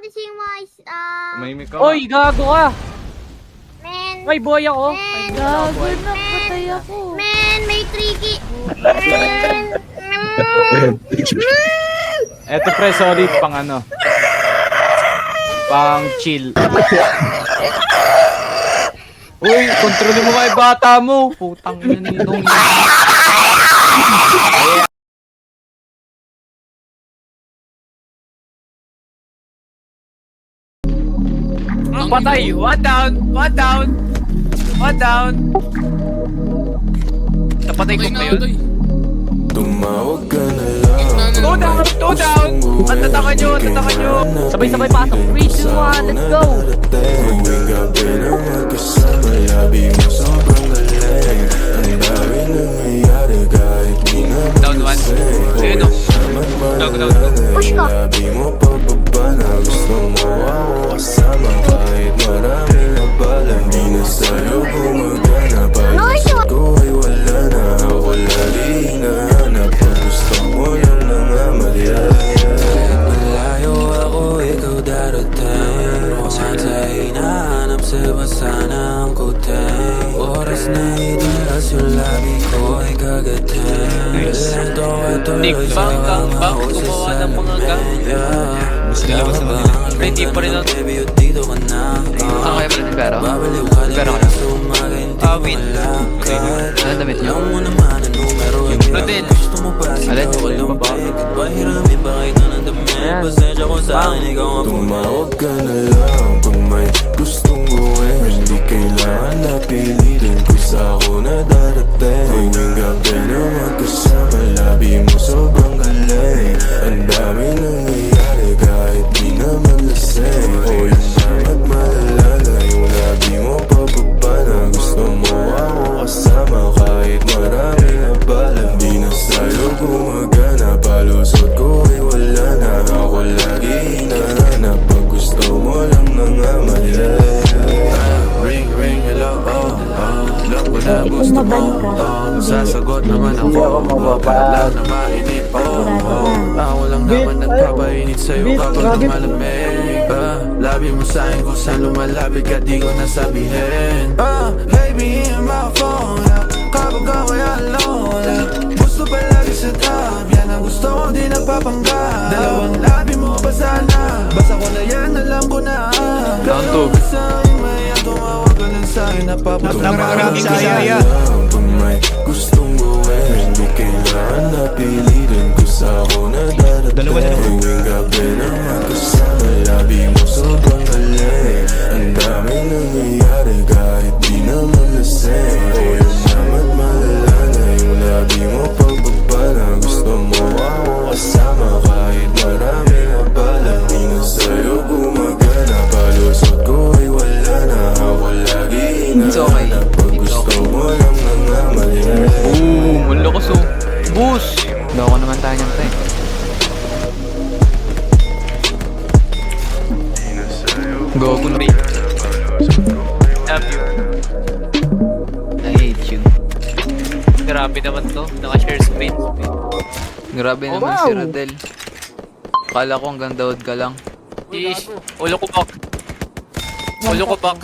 noticing my, Tumahimik ka. Oy, gago ka! man, May boy ako! man, Gago na, patay ako. man, may tricky. Man, Eto pre, solid pang ano. Pang chill. Uy, kontrolin mo nga yung bata mo. Putang ina nitong. Patay! One down! One down! One down! Napatay ko ba yun? Tumawag ka na lang. Two down! Two down! Ang tatakan nyo! Ang tatakan nyo! Sabay-sabay pasok! 3, 2, 1, let's go! Tuwing gabi na magkasama, labi mo sobrang galing. Ang dami nangyayari kahit di na Down one. Ayun o. Push ka! labi mo pababa na gusto mo ako kasama. Kahit marami na bala, di na sa'yo gumagana. Palusot ko ay wala na, ako lagi hinahanap. Ang gusto mo lang nangamalya. Kahit malayo ako, ikaw darating. Saan sa hinahanap sa basa ng kutay. Oras na idalas yung labi ko ay kagatin. Lento ka tuloy sa mga hoses sa lumenya. Mas nilabas naman nila. Pero hindi pa rin ako. Dito ka na. Kaya pala si Pero? Babaliw ka na rin sa umaga, hindi Win. malakad. Ano damit niyo? Alam mo naman ang numero. Yung Rodel. Gusto mo ba Alin? sigaw ka lang ba? Pahiramin ba kayo ng damit? Pasensya ko sa akin, ikaw ang tumawag ka na lang pag may gustong gawin. Hindi kailangan na pilitin kung sa ako na darating. Tuwing gabi na magkasama, labi mo sobrang galing. Ang dami nangyayari kahit di naman lasing. O yung at malalala, yung labi mo pababa na gusto mo ako kasama. Kahit marami na bala, di na sa'yo gumagana. Palusot ko ay wala na, ako lagi hinahanap. Pag gusto mo lang nangamalya. Ring, ring, hello, alam ko na gusto mo. Sasagot naman ako, wala na mainip ako. Ako lang naman nagpapainit sa'yo kapag lumalamig. Labi mo sa'kin kung saan lumalapit ka di ko nasabihin. Baby, in my phone, kapag ako'y alone. Gusto palagi sa top, yan ang gusto ko di nagpapanggap. Dalawang labi mo ba sana? Basta ko na yan, alam ko na. Down to. Sa'kin may tumawag ka lang sa'kin, Napakaraming bisaya. Pag may gustong gawin, hindi kailangan na pilitin kung sa ako na darating. Tuwing gabi na magkasama, labi mo sobrang galing. Ang dami nangyayari kahit di naman lasing. O yung naman malala na yung labi mo pagbaba na gusto mo ako kasama. Kahit marami na bala, di na sa'yo gumagana. Palusot ko ay wala na, ako lagi hinahanap. Pag gusto mo lang nangamalya. Ang lakas o. Boost! Loko naman tayo niyang pre. Gogo na. Love you. I hate you. Grabe naman to. Naka-share screen. Grabe naman si Rodel. Akala ko hanggang daod ka lang. Ish. Ulo ko box. Ulo ko box.